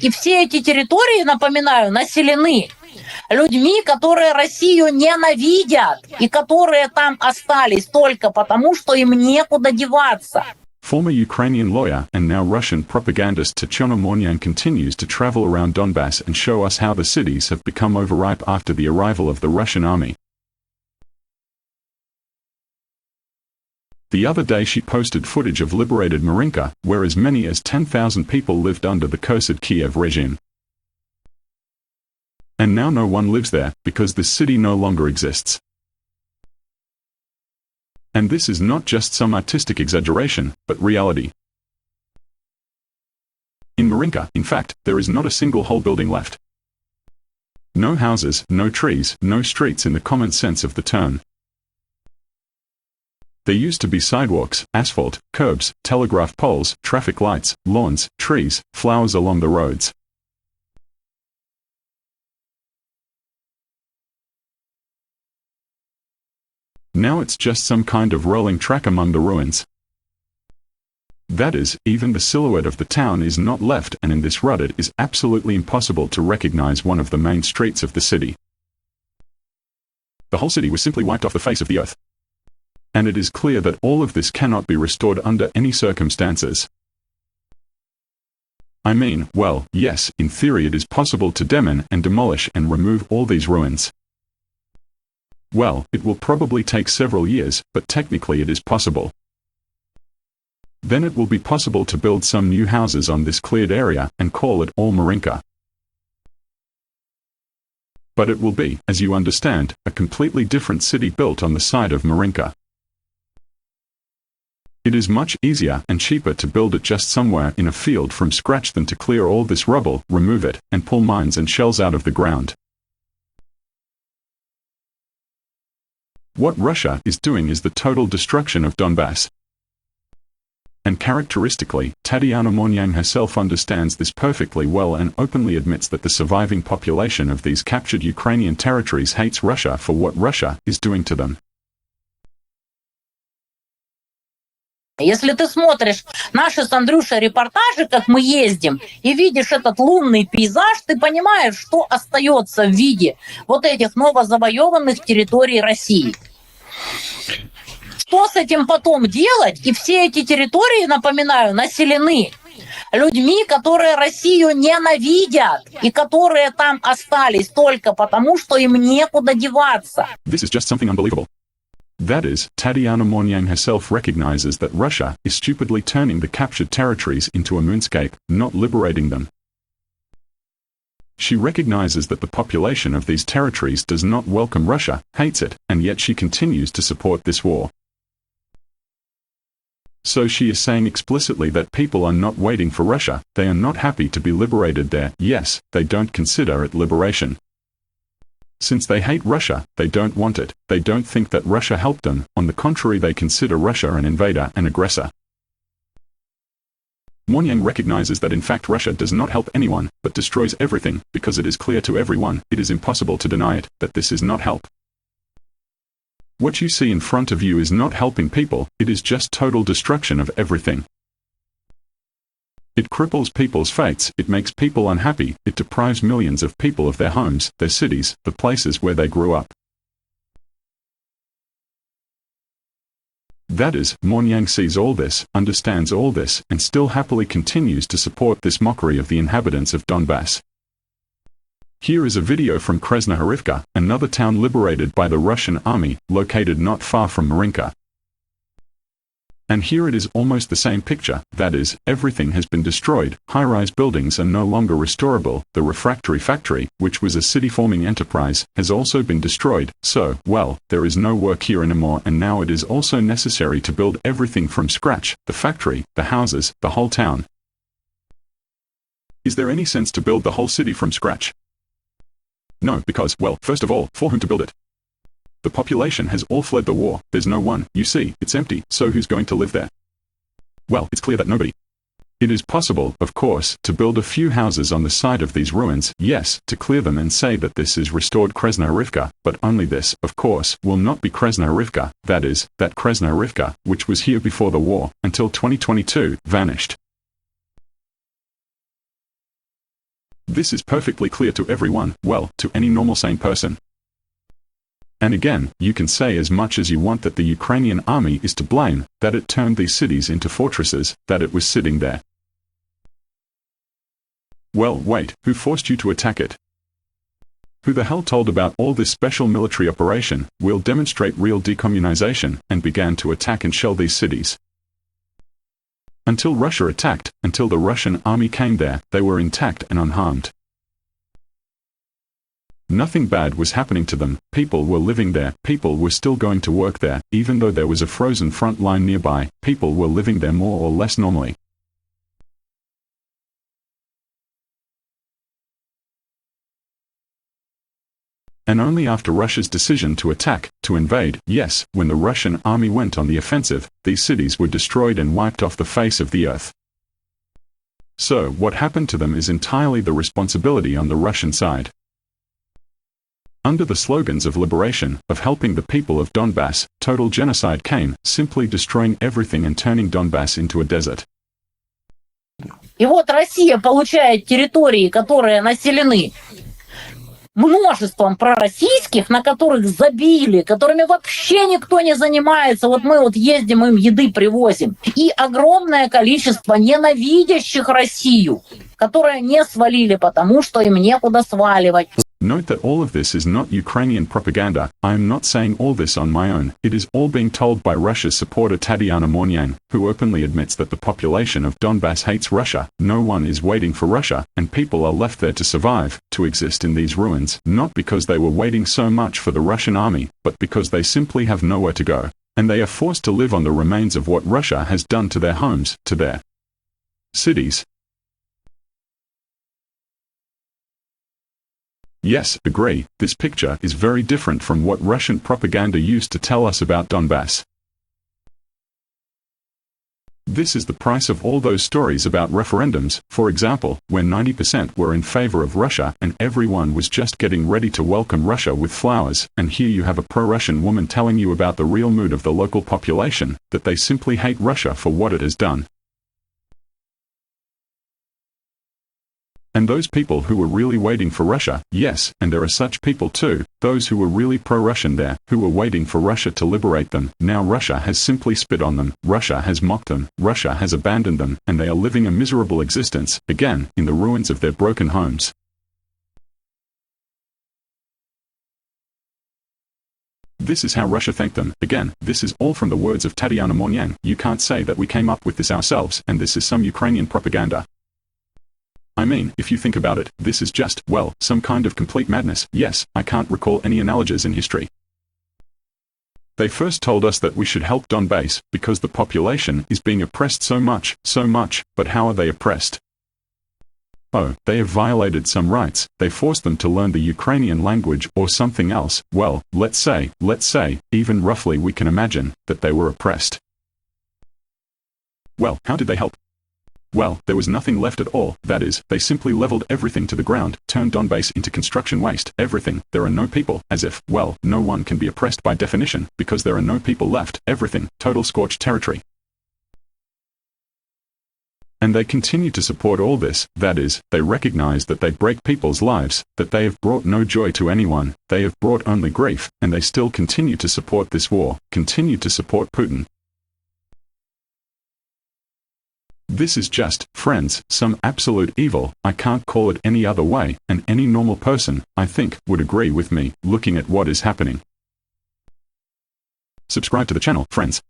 И все эти территории, напоминаю, населены людьми, которые Россию ненавидят и которые там остались только потому, что им некуда деваться. Former Ukrainian lawyer and now Russian propagandist Tatiana Montyan continues to travel around Donbas and show us how the cities have become overripe after the arrival of the Russian army. The other day she posted footage of liberated Marinka, where as many as 10,000 people lived under the cursed Kiev regime. And now no one lives there, because this city no longer exists. And this is not just some artistic exaggeration, but reality. In Marinka, in fact, there is not a single whole building left. No houses, no trees, no streets in the common sense of the term. There used to be sidewalks, asphalt, curbs, telegraph poles, traffic lights, lawns, trees, flowers along the roads. Now it's just some kind of rolling track among the ruins. That is, even the silhouette of the town is not left, and in this rut it is absolutely impossible to recognize one of the main streets of the city. The whole city was simply wiped off the face of the earth. And it is clear that all of this cannot be restored under any circumstances. I mean, well, yes, in theory it is possible to demolish and remove all these ruins. Well, it will probably take several years, but technically it is possible. Then it will be possible to build some new houses on this cleared area and call it all Marinka. But it will be, as you understand, a completely different city built on the site of Marinka. It is much easier and cheaper to build it just somewhere in a field from scratch than to clear all this rubble, remove it, and pull mines and shells out of the ground. What Russia is doing is the total destruction of Donbas. And characteristically, Tatiana Montyan herself understands this perfectly well and openly admits that the surviving population of these captured Ukrainian territories hates Russia for what Russia is doing to them. Если ты смотришь наши с Андрюшей репортажи, как мы ездим, и видишь этот лунный пейзаж, ты понимаешь, что остается в виде вот этих новозавоеванных территорий России. Что с этим потом делать? И все эти территории, напоминаю, населены людьми, которые Россию ненавидят и которые там остались только потому, что им некуда деваться. This is just something unbelievable. That is, Tatiana Montyan herself recognizes that Russia is stupidly turning the captured territories into a moonscape, not liberating them. She recognizes that the population of these territories does not welcome Russia, hates it, and yet she continues to support this war. So she is saying explicitly that people are not waiting for Russia, they are not happy to be liberated there, yes, they don't consider it liberation. Since they hate Russia, they don't want it, they don't think that Russia helped them, on the contrary they consider Russia an invader, an aggressor. Montyan recognizes that in fact Russia does not help anyone, but destroys everything, because it is clear to everyone, it is impossible to deny it, that this is not help. What you see in front of you is not helping people, it is just total destruction of everything. It cripples people's fates, it makes people unhappy, it deprives millions of people of their homes, their cities, the places where they grew up. That is, Montyan sees all this, understands all this, and still happily continues to support this mockery of the inhabitants of Donbas. Here is a video from Krasnohorivka, another town liberated by the Russian army, located not far from Marinka. And here it is almost the same picture, that is, everything has been destroyed, high-rise buildings are no longer restorable, the refractory factory, which was a city-forming enterprise, has also been destroyed, so, well, there is no work here anymore and now it is also necessary to build everything from scratch, the factory, the houses, the whole town. Is there any sense to build the whole city from scratch? No, because, well, first of all, for whom to build it? The population has all fled the war, there's no one, you see, it's empty, so who's going to live there? Well, it's clear that nobody. It is possible, of course, to build a few houses on the site of these ruins, yes, to clear them and say that this is restored Krasnohorivka, but only this, of course, will not be Krasnohorivka, that is, that Krasnohorivka, which was here before the war, until 2022, vanished. This is perfectly clear to everyone, well, to any normal sane person. And again, you can say as much as you want that the Ukrainian army is to blame, that it turned these cities into fortresses, that it was sitting there. Well, wait, who forced you to attack it? Who the hell told about all this special military operation, will demonstrate real decommunization, and began to attack and shell these cities? Until Russia attacked, until the Russian army came there, they were intact and unharmed. Nothing bad was happening to them, people were living there, people were still going to work there, even though there was a frozen front line nearby, people were living there more or less normally. And only after Russia's decision to attack, to invade, yes, when the Russian army went on the offensive, these cities were destroyed and wiped off the face of the earth. So, what happened to them is entirely the responsibility on the Russian side. Under the slogans of liberation, of helping the people of Donbas, total genocide came, simply destroying everything and turning Donbas into a desert. И вот Россия получает территории, которые населены множеством пророссийских, на которых забили, которыми вообще никто не занимается. Вот мы вот ездим, им еды привозим. И огромное количество ненавидящих Россию, которые не свалили, потому что им некуда сваливать. Note that all of this is not Ukrainian propaganda. I am not saying all this on my own. It is all being told by Russia's supporter Tatiana Montyan, who openly admits that the population of Donbas hates Russia. No one is waiting for Russia, and people are left there to survive, to exist in these ruins, not because they were waiting so much for the Russian army, but because they simply have nowhere to go. And they are forced to live on the remains of what Russia has done to their homes, to their cities. Yes, agree, this picture is very different from what Russian propaganda used to tell us about Donbas. This is the price of all those stories about referendums, for example, where 90% were in favor of Russia and everyone was just getting ready to welcome Russia with flowers, and here you have a pro-Russian woman telling you about the real mood of the local population, that they simply hate Russia for what it has done. And those people who were really waiting for Russia, yes, and there are such people too, those who were really pro-Russian there, who were waiting for Russia to liberate them, now Russia has simply spit on them, Russia has mocked them, Russia has abandoned them, and they are living a miserable existence, again, in the ruins of their broken homes. This is how Russia thanked them. Again, this is all from the words of Tatiana Montyan. You can't say that we came up with this ourselves, and this is some Ukrainian propaganda. I mean, if you think about it, this is just, well, some kind of complete madness. Yes, I can't recall any analogies in history. They first told us that we should help Donbas, because the population is being oppressed so much, but how are they oppressed? Oh, they have violated some rights, they forced them to learn the Ukrainian language or something else. Well, let's say, even roughly we can imagine, that they were oppressed. Well, how did they help? Well, there was nothing left at all, that is, they simply leveled everything to the ground, turned Donbas into construction waste, everything, there are no people, as if, well, no one can be oppressed by definition, because there are no people left, everything, total scorched territory. And they continue to support all this, that is, they recognize that they break people's lives, that they have brought no joy to anyone, they have brought only grief, and they still continue to support this war, continue to support Putin. This is just, friends, some absolute evil, I can't call it any other way, and any normal person, I think, would agree with me, looking at what is happening. Subscribe to the channel, friends.